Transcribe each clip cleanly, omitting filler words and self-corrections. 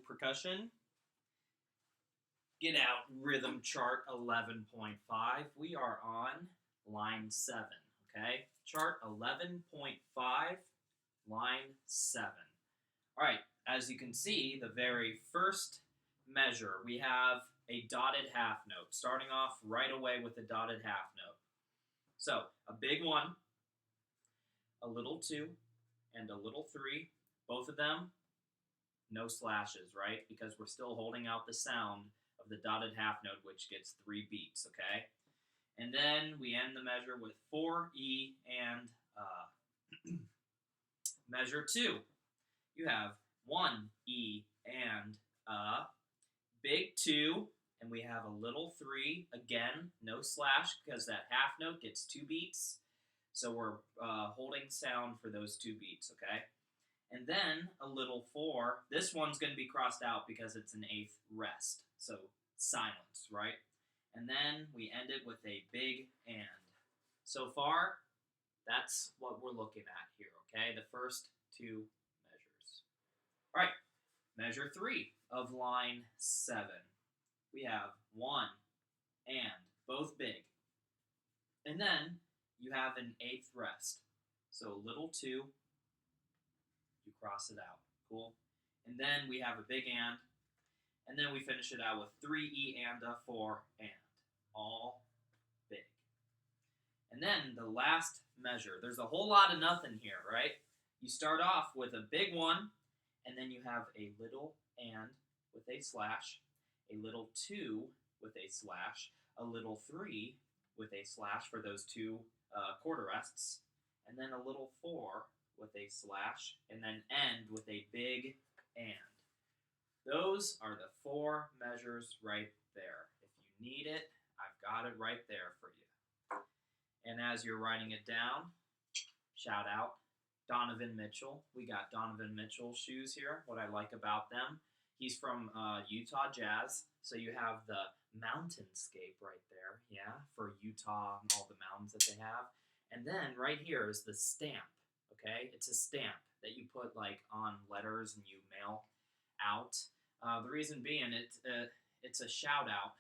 Percussion. Get out rhythm chart 11.5. We are on line 7, okay? Chart 11.5, line 7. All right, as you can see, the very first measure, we have a dotted half note, starting off right away with a dotted half note. So, a big 1, a little 2, and a little 3. Both of them, no slashes, right? Because we're still holding out the sound of the dotted half note, which gets 3 beats, okay? And then we end the measure with 4 E and measure 2. You have 1 E and big 2, and we have a little 3. Again, no slash because that half note gets 2 beats. So we're holding sound for those 2 beats, okay? And then a little 4. This one's going to be crossed out because it's an 8th rest. So silence, right? And then we end it with a big and. So far, that's what we're looking at here, okay? The first 2 measures. All right, measure 3 of line 7. We have 1 and, both big. And then you have an 8th rest. So little 2, you cross it out, cool? And then we have a big and then we finish it out with 3 E and a 4 and, all big. And then the last measure, there's a whole lot of nothing here, right? You start off with a big 1, and then you have a little and with a slash, a little 2 with a slash, a little 3 with a slash for those 2 quarter rests, and then a little 4 with a slash, and then end with a big and. Those are the 4 measures right there. If you need it, I've got it right there for you. And as you're writing it down, shout out Donovan Mitchell. We got Donovan Mitchell shoes here. What I like about them, he's from Utah Jazz, so you have the mountainscape right there, yeah, for Utah and all the mountains that they have. And then right here is the stamp, okay? It's a stamp that you put like on letters and you mail out. The reason being, it's a shout out.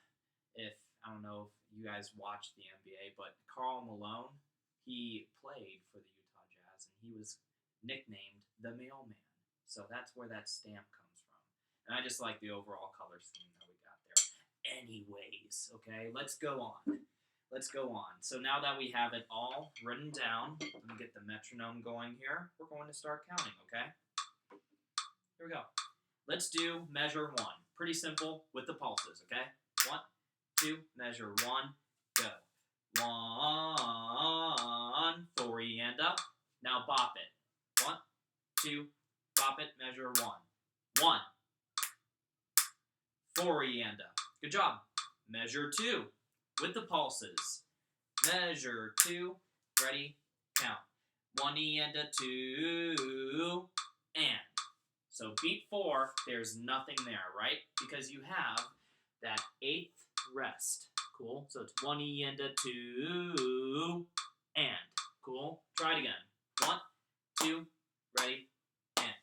If I don't know if you guys watch the NBA, but Karl Malone, he played for the Utah Jazz, and he was nicknamed the Mailman. So that's where that stamp comes from. And I just like the overall color scheme that we got there. Anyways, okay, let's go on. Let's go on. So now that we have it all written down, let me get the metronome going here. We're going to start counting, okay? Here we go. Let's do measure 1. Pretty simple with the pulses, okay? 1, 2, measure 1, go. 1, 4 E and up. Now bop it. 1, 2, bop it, measure 1. 1, 4 E and up. Good job. Measure 2 with the pulses. Measure 2, ready, count. 1 E and a 2, and. So beat 4, there's nothing there, right? Because you have that 8th rest. Cool? So it's 1 E and a 2, and. Cool? Try it again. 1, 2, ready, and.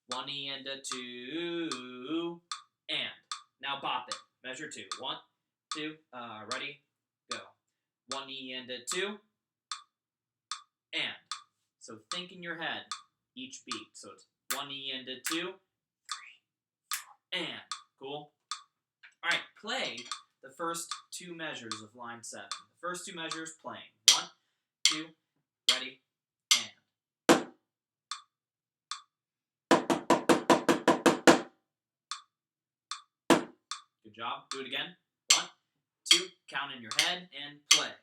1 E and a 2, and. Now bop it. Measure 2. 1, 2, ready, go. 1 E and a 2, and. So think in your head each beat. So it's 1 E and a 2, 3, 4, and. Cool? All right, play the first 2 measures of line 7. The first 2 measures playing. 1, 2, ready, and. Good job. Do it again. 1, 2, count in your head and play.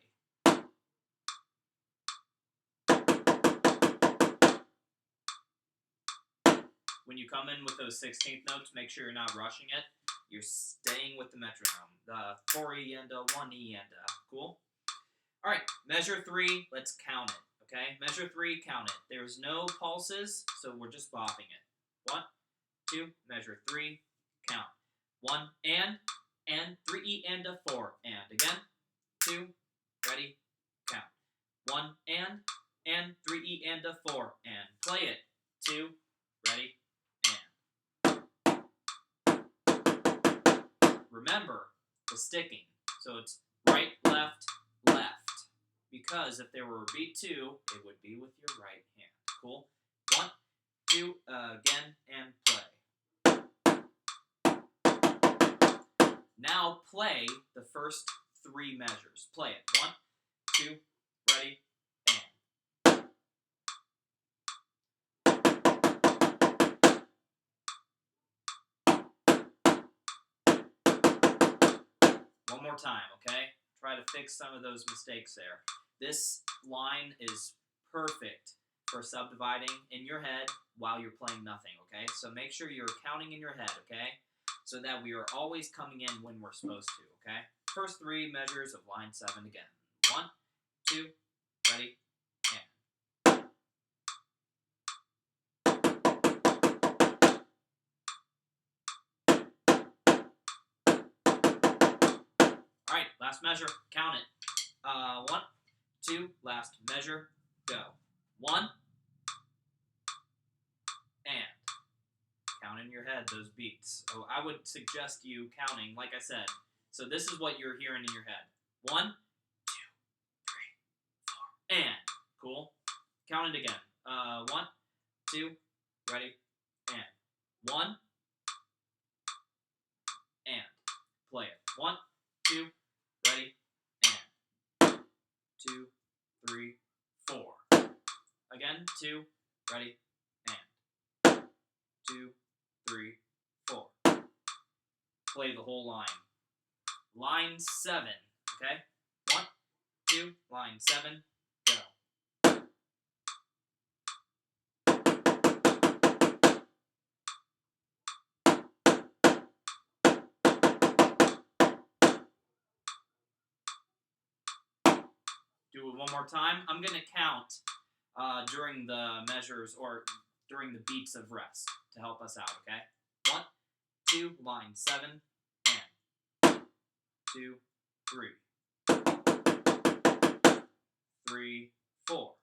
When you come in with those 16th notes, make sure you're not rushing it. You're staying with the metronome. The 4 E and a 1 E and a. Cool? All right, measure 3, let's count it, okay? Measure 3, count it. There's no pulses, so we're just bopping it. 1, 2, measure 3, count. 1 and 3 E and a 4 and. Again, 2, ready, count. 1 and 3 E and a 4 and. Play it. 2, ready, and. remember the sticking. So it's right, left, left. Because if there were a beat 2, it would be with your right hand. Cool? 1, 2, again, and play. Now play the first 3 measures. Play it. 1, 2, ready, and. One more time, okay? Try to fix some of those mistakes there. This line is perfect for subdividing in your head while you're playing nothing, okay? So make sure you're counting in your head, okay? So that we are always coming in when we're supposed to, okay? First 3 measures of line 7 again. 1, 2, ready, and. All right, last measure, count it. 1, 2, last measure, go. 1, and. Count in your head those beats. So I would suggest you counting, like I said. So this is what you're hearing in your head. 1, 2, 3, 4, and. Cool? Count it again. 1, 2, ready, and. 1, and. Play it. 1, 2, ready, and. 2, 3, 4. Again, 2, ready, and. 2, 3, 4. Play the whole line. Line 7, okay? 1, 2, line 7, go. Do it one more time. I'm going to count during the measures or during the beats of rest to help us out, okay? 1, 2, line 7, and. 2, 3. 3, 4.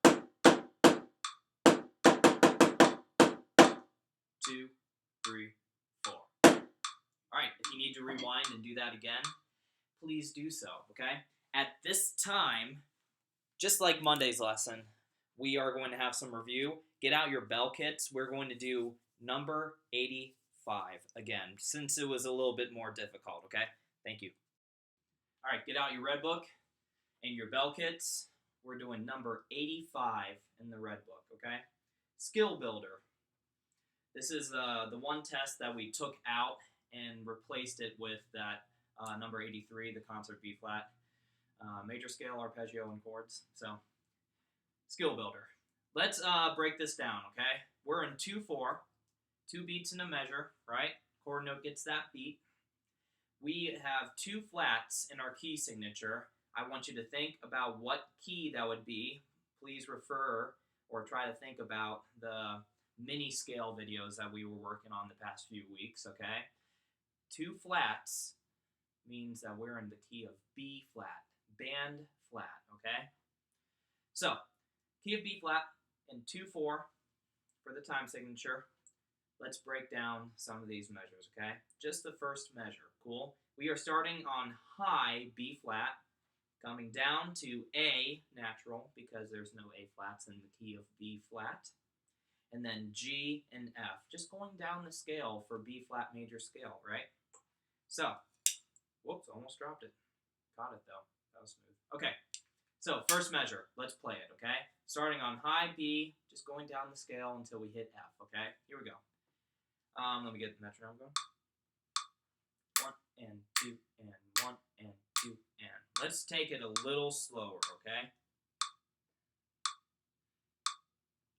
2, 3, 4. All right, if you need to rewind and do that again, please do so, okay? At this time, just like Monday's lesson, we are going to have some review. Get out your bell kits. We're going to do number 85 again, since it was a little bit more difficult, okay? Thank you. All right, get out your red book and your bell kits. We're doing number 85 in the red book, okay? Skill Builder. This is the one test that we took out and replaced it with that number 83, the concert B-flat, major scale, arpeggio, and chords. So, Skill Builder. Let's break this down, okay? We're in 2/4, 2 beats in a measure, right? Chord note gets that beat. We have 2 flats in our key signature. I want you to think about what key that would be. Please refer or try to think about the mini scale videos that we were working on the past few weeks, okay? 2 flats means that we're in the key of B flat, band flat, okay? So, key of B flat in 2/4 for the time signature. Let's break down some of these measures, okay? Just the first measure, cool? We are starting on high B flat, coming down to A natural because there's no A flats in the key of B flat, and then G and F, just going down the scale for B flat major scale, right? So, whoops, almost dropped it. Got it though, that was smooth. Okay, so first measure, let's play it, okay? Starting on high B, just going down the scale until we hit F, okay? Here we go. Let me get the metronome going. 1 and 2 and 1 and 2 and. Let's take it a little slower, okay?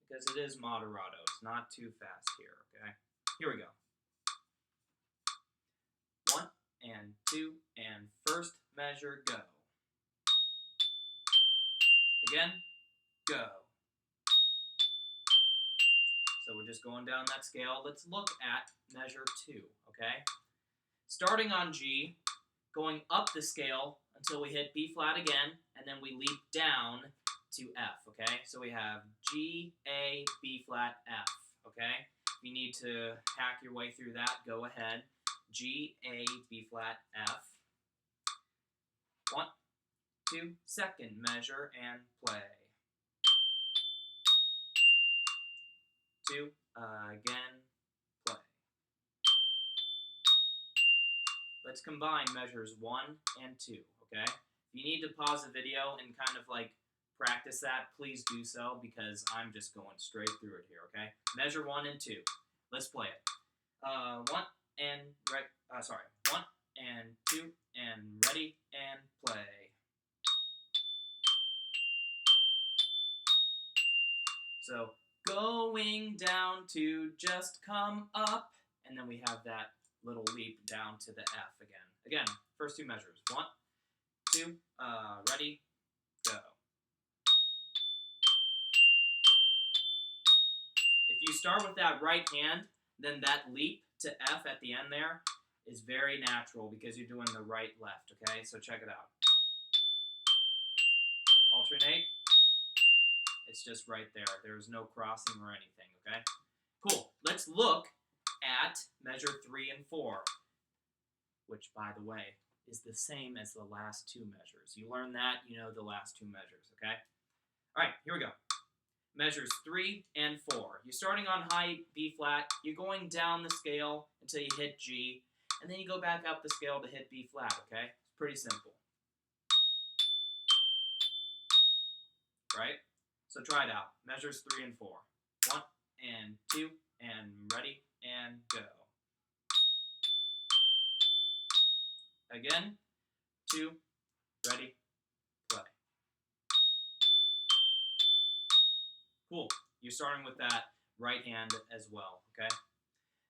Because it is moderato. It's not too fast here, okay? Here we go. 1 and 2 and first measure, go. Again, go. So we're just going down that scale. Let's look at measure 2, okay? Starting on G, going up the scale until we hit B flat again, and then we leap down to F, okay? So we have G, A, B flat, F, okay? If you need to hack your way through that, go ahead. G, A, B flat, F. 1, 2, second measure and play. 2, again, play. Let's combine measures 1 and 2, okay? If you need to pause the video and kind of like practice that, please do so, because I'm just going straight through it here, okay? Measure 1 and 2. Let's play it. 1 and 1 and 2 and ready and play. So going down to just come up, and then we have that little leap down to the F again. Again, first two measures. 1, 2, ready, go. If you start with that right hand, then that leap to F at the end there is very natural because you're doing the right left, okay? So check it out. Alternate. It's just right there. There's no crossing or anything, okay? Cool. Let's look at measure 3 and 4, which, by the way, is the same as the last two measures. You learn that, you know the last two measures, okay? All right, here we go. Measures 3 and 4. You're starting on high B flat. You're going down the scale until you hit G, and then you go back up the scale to hit B flat, okay? It's pretty simple. Right? So try it out. Measures 3 and 4. 1 and 2 and ready and go. Again, 2, ready, play. Cool. You're starting with that right hand as well, okay?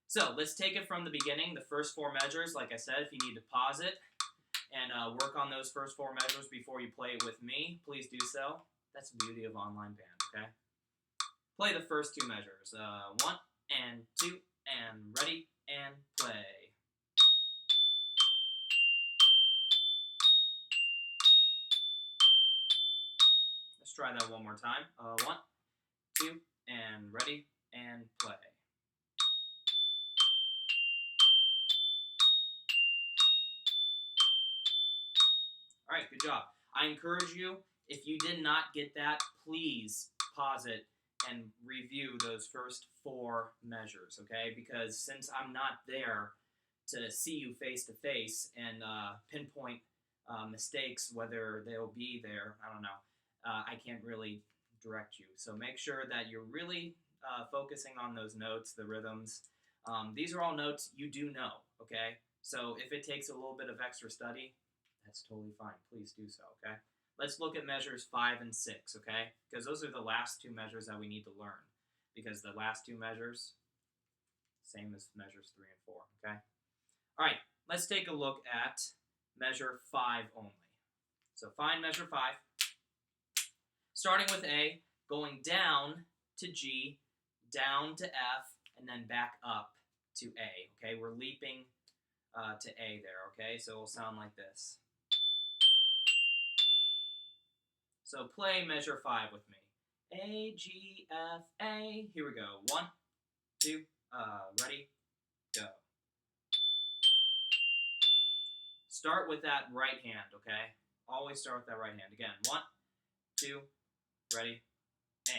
So let's take it from the beginning. The first 4 measures, like I said, if you need to pause it and work on those first 4 measures before you play it with me, please do so. That's the beauty of online band, okay? Play the first 2 measures. 1 and 2 and ready and play. Let's try that one more time. 1, 2 and ready and play. All right, good job. I encourage you, if you did not get that, please pause it and review those first 4 measures, okay? Because since I'm not there to see you face to face and pinpoint mistakes, whether they'll be there, I don't know, I can't really direct you. So make sure that you're really focusing on those notes, the rhythms. These are all notes you do know, okay? So if it takes a little bit of extra study, that's totally fine. Please do so, okay? Let's look at measures 5 and 6, okay? Because those are the last 2 measures that we need to learn. Because the last 2 measures, same as measures 3 and 4, okay? All right, let's take a look at measure 5 only. So find measure 5. Starting with A, going down to G, down to F, and then back up to A, okay? We're leaping to A there, okay? So it'll sound like this. So play measure 5 with me. A, G, F, A. Here we go. 1, 2, ready, go. Start with that right hand, okay? Always start with that right hand. Again, 1, 2, ready, and.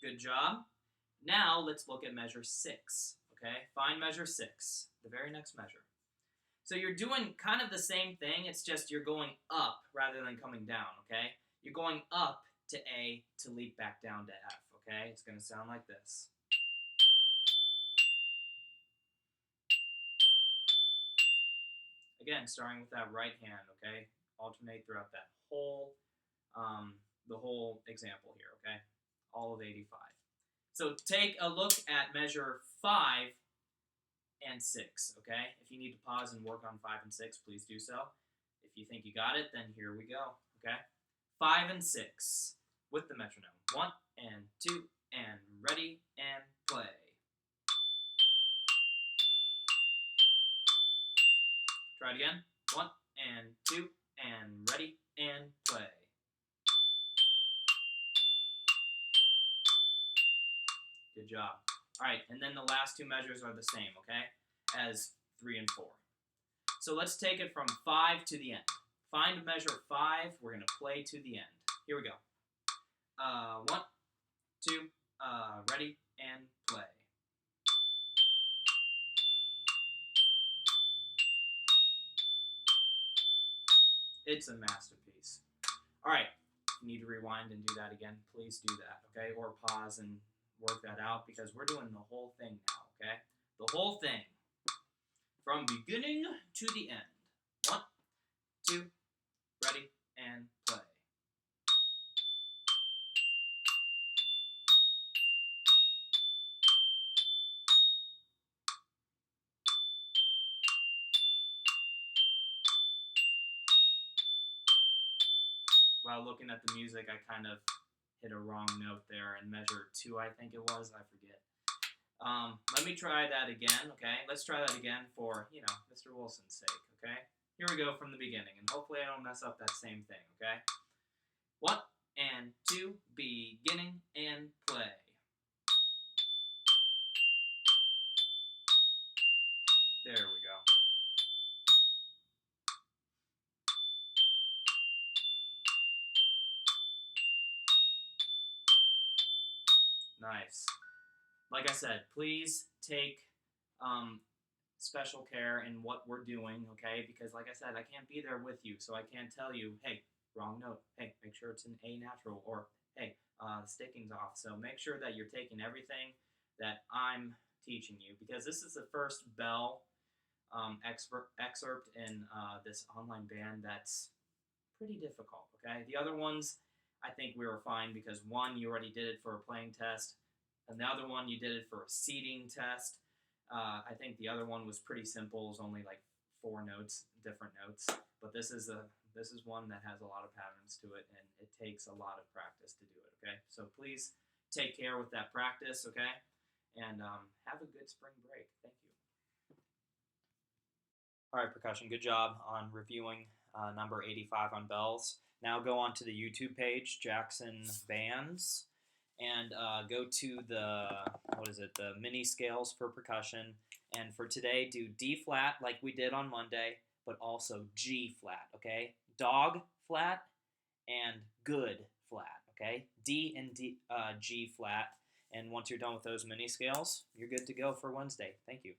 Good job. Now let's look at measure 6, okay? Find measure 6, the very next measure. So you're doing kind of the same thing, it's just you're going up rather than coming down, okay? You're going up to A to leap back down to F, okay? It's going to sound like this. Again, starting with that right hand, okay? Alternate throughout that whole, the whole example here, okay? All of 85. So take a look at measure 5 and 6, okay? If you need to pause and work on 5 and 6, please do so. If you think you got it, then here we go, okay? 5 and 6 with the metronome. 1 and 2 and ready and play. Try it again. 1 and 2 and ready and play. Good job. All right, and then the last two measures are the same, okay, as 3 and 4. So let's take it from 5 to the end. Find measure 5. We're going to play to the end. Here we go. 1, 2, ready, and play. It's a masterpiece. All right, if you need to rewind and do that again, please do that, okay? Or pause and work that out because we're doing the whole thing now, okay? The whole thing. From beginning to the end. 1, 2, ready, and play. While looking at the music, I kind of hit a wrong note there and measure 2, I think it was. I forget. Let me try that again, okay? Let's try that again for, Mr. Wilson's sake, okay? Here we go from the beginning, and hopefully I don't mess up that same thing, okay? 1 and 2, beginning and play. There we go. Nice. Like I said, please take special care in what we're doing, okay? Because like I said, I can't be there with you, so I can't tell you, hey, wrong note. Hey, make sure it's an A natural, or hey, the sticking's off. So make sure that you're taking everything that I'm teaching you, because this is the first bell excerpt in this online band that's pretty difficult, okay? The other ones, I think we were fine because one, you already did it for a playing test, and the other one, you did it for a seating test. I think the other one was pretty simple. It was only like 4 notes, different notes. But this is one that has a lot of patterns to it, and it takes a lot of practice to do it, okay? So please take care with that practice, okay? And have a good spring break. Thank you. All right, Percussion, good job on reviewing number 85 on bells. Now go on to the YouTube page, Jackson Bands, and go to the mini scales for percussion. And for today, do D flat like we did on Monday, but also G flat, okay? Dog flat and good flat, okay? D and G flat. And once you're done with those mini scales, you're good to go for Wednesday. Thank you.